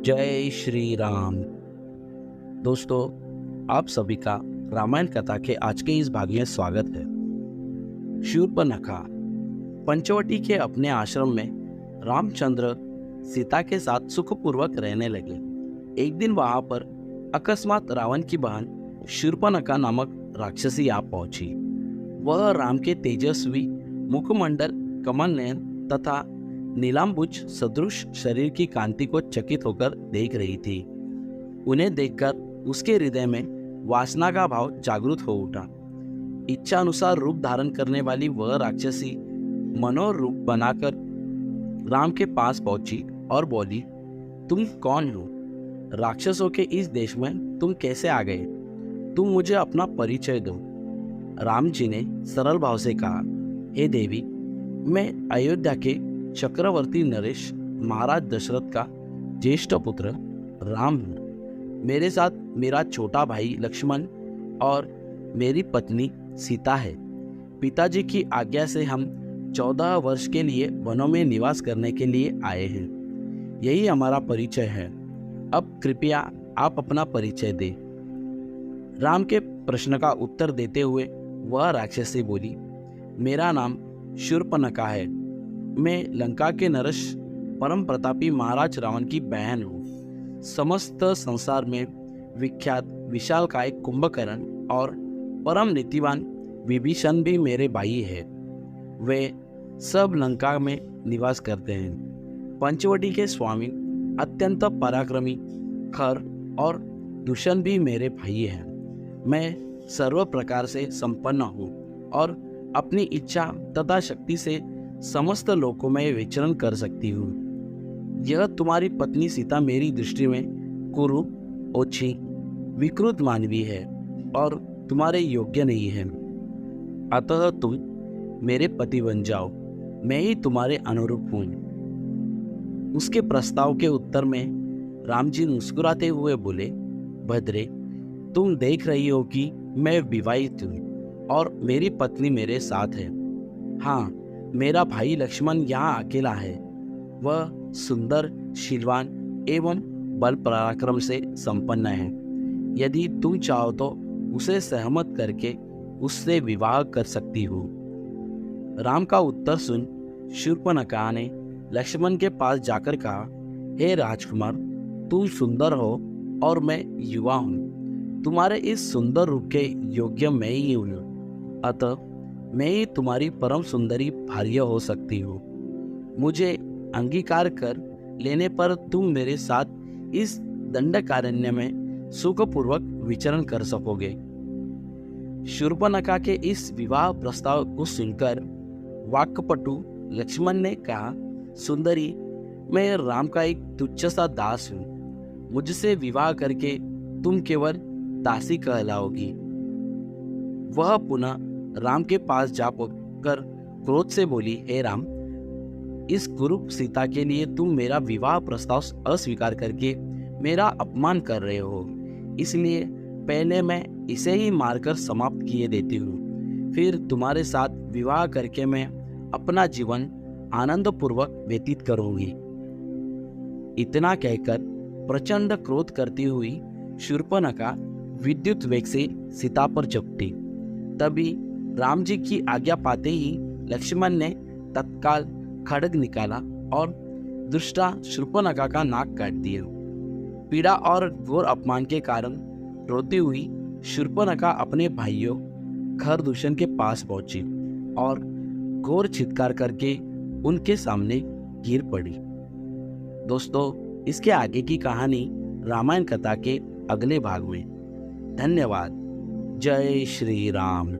जय श्री राम। दोस्तों, आप सभी का रामायण कथा के आज के इस भाग में स्वागत है। शूर्पणखा पंचवटी के अपने आश्रम में रामचंद्र सीता के साथ सुखपूर्वक रहने लगे। एक दिन वहां पर अकस्मात रावण की बहन शूर्पणखा नामक राक्षसी आ पहुंची। वह राम के तेजस्वी मुखमंडल, कमल नयन तथा नीलांबुज सदृश शरीर की कांति को चकित होकर देख रही थी। उन्हें देखकर उसके हृदय में वासना का भाव जागृत हो उठा। इच्छा अनुसार रूप धारण करने वाली वह राक्षसी मनोहर रूप बनाकर राम के पास पहुंची और बोली, तुम कौन हो? राक्षसों के इस देश में तुम कैसे आ गए? तुम मुझे अपना परिचय दो। राम जी ने सरल भाव से कहा, हे देवी, मैं अयोध्या के चक्रवर्ती नरेश महाराज दशरथ का ज्येष्ठ पुत्र राम हूँ। मेरे साथ मेरा छोटा भाई लक्ष्मण और मेरी पत्नी सीता है। पिताजी की आज्ञा से हम 14 वर्ष के लिए वनों में निवास करने के लिए आए हैं। यही हमारा परिचय है। अब कृपया आप अपना परिचय दें। राम के प्रश्न का उत्तर देते हुए वह राक्षसी बोली, मेरा नाम शूर्पणखा है। मैं लंका के नरेश परम प्रतापी महाराज रावण की बहन हूँ। समस्त संसार में विख्यात विशालकाय कुंभकर्ण और परम नीतिवान विभीषण भी मेरे भाई है। वे सब लंका में निवास करते हैं। पंचवटी के स्वामी अत्यंत पराक्रमी खर और दूषण भी मेरे भाई हैं। मैं सर्व प्रकार से संपन्न हूँ और अपनी इच्छा तथा शक्ति से समस्त लोकों में विचरण कर सकती हूँ। यह तुम्हारी पत्नी सीता मेरी दृष्टि में कुरूप, ओछी, विकृत मानवी है और तुम्हारे योग्य नहीं है। अतः तुम मेरे पति बन जाओ। मैं ही तुम्हारे अनुरूप हूँ। उसके प्रस्ताव के उत्तर में राम जी मुस्कुराते हुए बोले, भद्रे, तुम देख रही हो कि मैं विवाहित हूँ और मेरी पत्नी मेरे साथ है। हाँ, मेरा भाई लक्ष्मण यहाँ अकेला है। वह सुंदर, शीलवान एवं बल पराक्रम से संपन्न है। यदि तुम चाहो तो उसे सहमत करके उससे विवाह कर सकती हो। राम का उत्तर सुन शूर्पणखा ने लक्ष्मण के पास जाकर कहा, हे राजकुमार, तुम सुंदर हो और मैं युवा हूँ। तुम्हारे इस सुंदर रूप के योग्य मैं ही हूँ। अतः मैं ही तुम्हारी परम सुंदरी भार्य हो सकती हूँ। मुझे अंगीकार कर लेने पर तुम मेरे साथ इस दंडकारण्य में सुखपूर्वक विचरण कर सकोगे। शूर्पणखा के इस विवाह प्रस्ताव को सुनकर वाक्पटु लक्ष्मण ने कहा, सुंदरी, मैं राम का एक तुच्छ सा दास हूँ। मुझसे विवाह करके तुम केवल दासी कहलाओगी। वह पुनः राम के पास जा कर क्रोध से बोली, हे राम, इस कुरूप सीता के लिए तुम मेरा विवाह प्रस्ताव अस्वीकार करके मेरा अपमान कर रहे हो। इसलिए पहले मैं इसे ही मारकर समाप्त किए देती हूँ। फिर तुम्हारे साथ विवाह करके मैं अपना जीवन आनंद पूर्वक व्यतीत करूंगी। इतना कहकर प्रचंड क्रोध करती हुई शूर्पणखा विद्युत वेग से सीता पर झपटी। तभी राम जी की आज्ञा पाते ही लक्ष्मण ने तत्काल खड्ग निकाला और दुष्टा शूर्पणखा का नाक काट दिया। पीड़ा और घोर अपमान के कारण रोती हुई शूर्पणखा अपने भाइयों खरदूषण के पास पहुंची और घोर चित्कार करके उनके सामने गिर पड़ी। दोस्तों, इसके आगे की कहानी रामायण कथा के अगले भाग में। धन्यवाद। जय श्री राम।